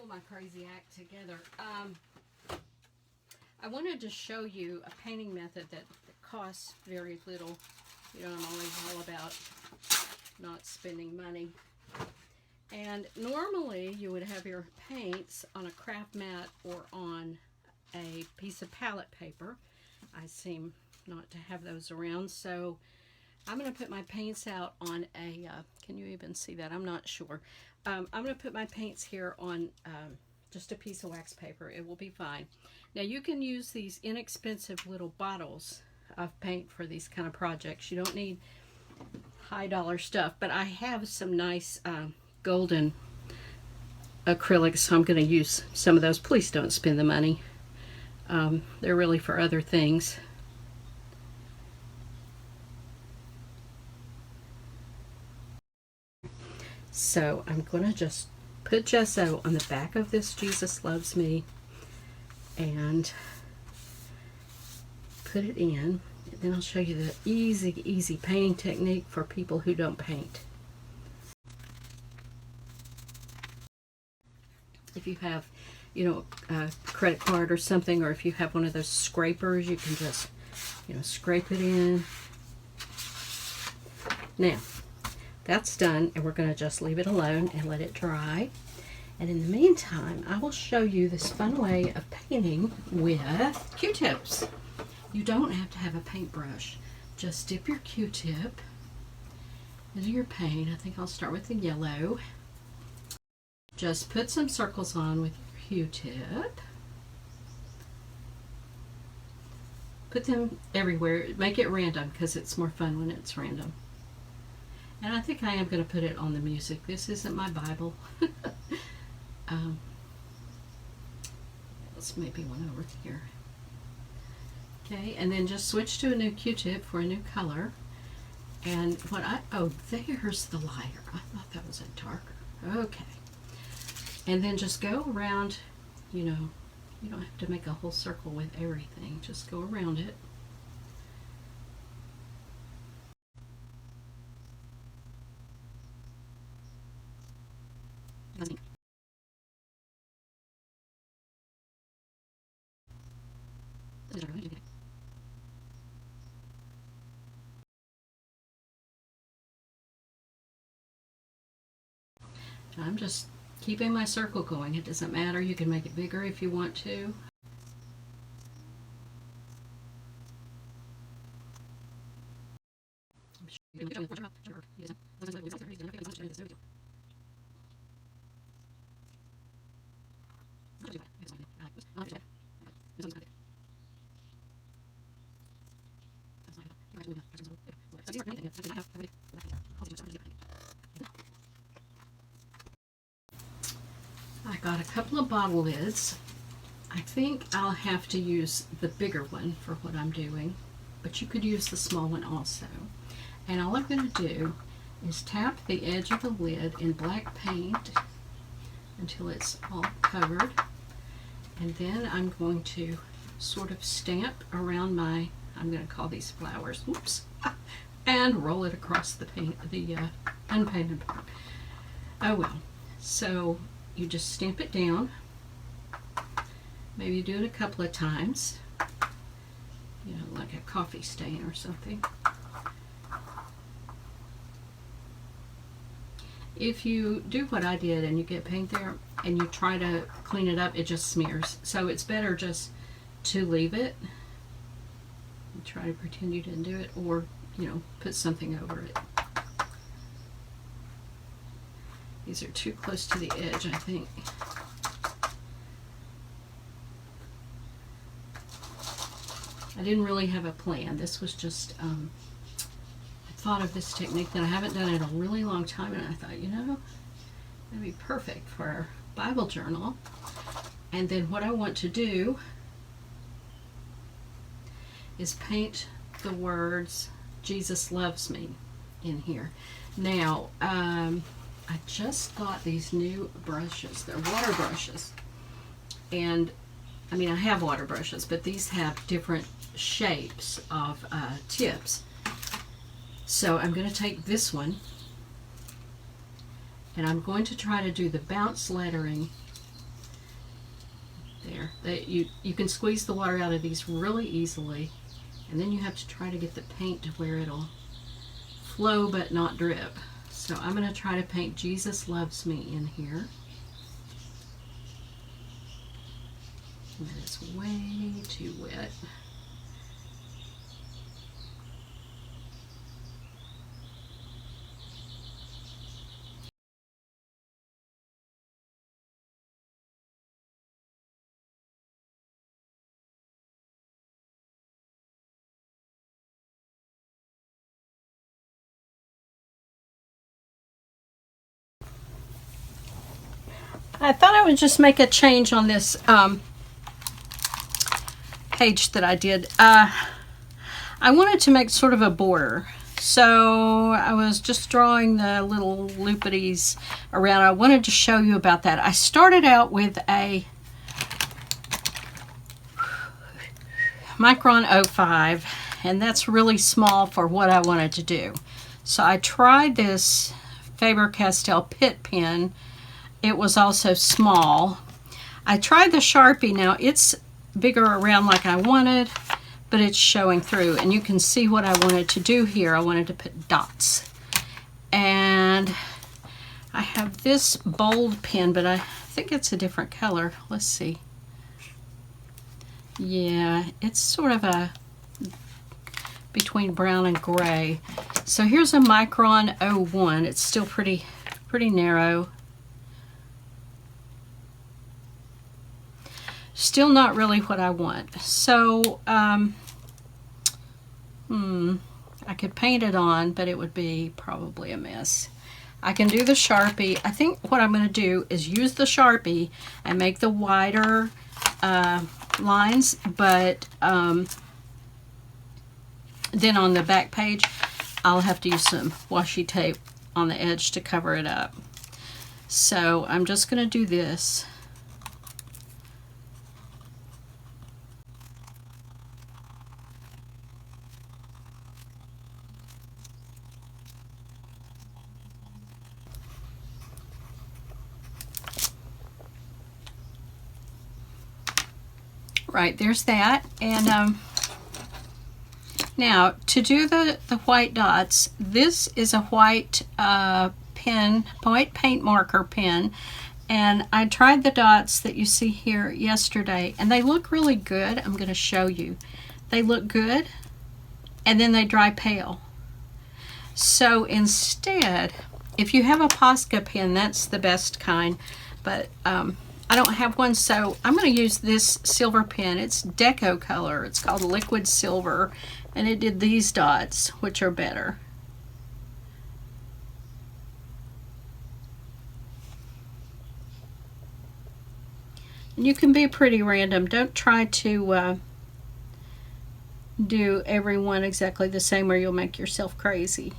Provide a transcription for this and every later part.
my crazy act together. I wanted to show you a painting method that costs very little. You know, I'm always all about not spending money. And normally you would have your paints on a craft mat or on a piece of palette paper. I seem not to have those around, so I'm going to put my paints out on a, can you even see that? I'm not sure. I'm going to put my paints here on just a piece of wax paper. It will be fine. Now you can use these inexpensive little bottles of paint for these kind of projects. You don't need high dollar stuff, but I have some nice golden acrylics, so I'm going to use some of those. Please don't spend the money. They're really for other things. So I'm going to just put gesso on the back of this Jesus Loves Me and put it in. And then I'll show you the easy painting technique for people who don't paint. If you have, you know, a credit card or something, or if you have one of those scrapers, you can just, you know, scrape it in. Now, that's done, and we're going to just leave it alone and let it dry. And in the meantime, I will show you this fun way of painting with Q-tips. You don't have to have a paintbrush. Just dip your Q-tip into your paint. I think I'll start with the yellow. Just put some circles on with your Q-tip. Put them everywhere. Make it random because it's more fun when it's random. And I think I am going to put it on the music. This isn't my Bible. Let's maybe one over here. Okay, and then just switch to a new Q-tip for a new color. And what oh, there's the lighter. I thought that was a darker. Okay. And then just go around, you know, you don't have to make a whole circle with everything. Just go around it. I'm just keeping my circle going. It doesn't matter. You can make it bigger if you want to. I got a couple of bottle lids. I think I'll have to use the bigger one for what I'm doing, but you could use the small one also. And all I'm going to do is tap the edge of the lid in black paint until it's all covered, and then I'm going to sort of stamp around my, I'm going to call these flowers, oops, and roll it across the paint, the unpainted part. Oh well. So you just stamp it down. Maybe do it a couple of times, you know, like a coffee stain or something. If you do what I did and you get paint there and you try to clean it up, it just smears. So it's better just to leave it and try to pretend you didn't do it, or, you know, put something over it. These are too close to the edge, I think. I didn't really have a plan. This was just, I thought of this technique that I haven't done in a really long time, and I thought, you know, that'd be perfect for our Bible journal. And then what I want to do is paint the words Jesus loves me in here. Now, I just got these new brushes. They're water brushes. And, I mean, I have water brushes, but these have different shapes of tips. So I'm going to take this one, and I'm going to try to do the bounce lettering there. You can squeeze the water out of these really easily, and then you have to try to get the paint to where it'll flow but not drip. So I'm going to try to paint Jesus Loves Me in here. And it's way too wet. I thought I would just make a change on this page that I did. I wanted to make sort of a border. So I was just drawing the little loopities around. I wanted to show you about that. I started out with a Micron 05, and that's really small for what I wanted to do. So I tried this Faber-Castell Pitt pen. It was also small. I tried the Sharpie. Now it's bigger around like I wanted, but it's showing through, and you can see what I wanted to do here. I wanted to put dots, and I have this bold pen, but I think it's a different color. Let's see. Yeah, it's sort of a between brown and gray. So here's a Micron 01. It's still pretty narrow. Still not really what I want. So I could paint it on, but it would be probably a mess. I can do the Sharpie. I think what I'm going to do is use the Sharpie and make the wider lines, but then on the back page I'll have to use some washi tape on the edge to cover it up. So I'm just going to do this. Right, there's that. And now to do the white dots, this is a white pen, white paint marker pen, and I tried the dots that you see here yesterday, and they look really good. I'm going to show you. They look good, and then they dry pale. So instead, if you have a Posca pen, that's the best kind, but I don't have one, so I'm going to use this silver pen. It's Deco color. It's called Liquid Silver, and it did these dots, which are better. And you can be pretty random. Don't try to do every one exactly the same, or you'll make yourself crazy.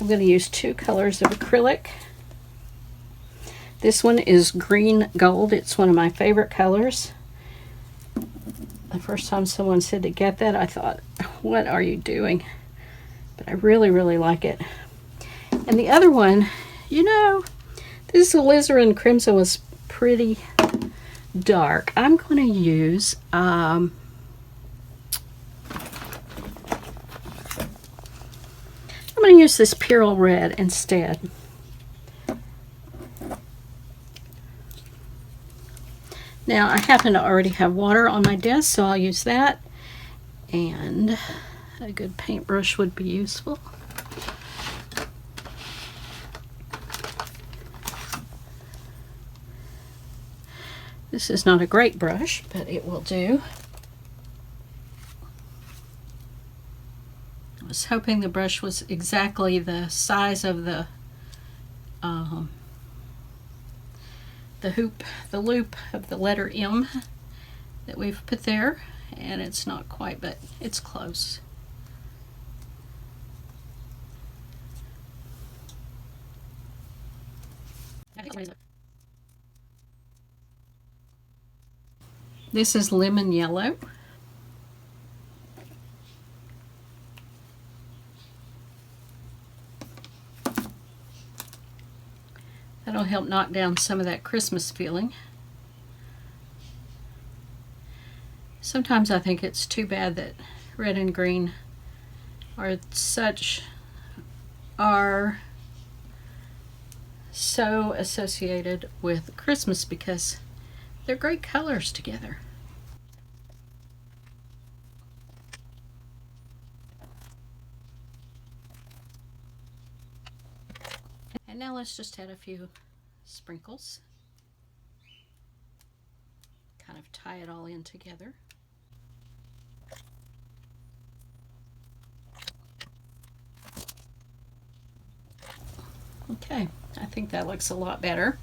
I'm going to use two colors of acrylic. This one is green gold. It's one of my favorite colors. The first time someone said to get that, I thought, what are you doing? But I really, really like it. And the other one, you know, this alizarin crimson was pretty dark. I'm going to use I'm going to use this Purell Red instead. Now I happen to already have water on my desk, so I'll use that. And a good paintbrush would be useful. This is not a great brush, but it will do. I was hoping the brush was exactly the size of the hoop, the loop of the letter M that we've put there, and it's not quite, but it's close. This is lemon yellow. That'll help knock down some of that Christmas feeling. Sometimes I think it's too bad that red and green are so associated with Christmas because they're great colors together. And now let's just add a few sprinkles. Kind of tie it all in together. Okay, I think that looks a lot better.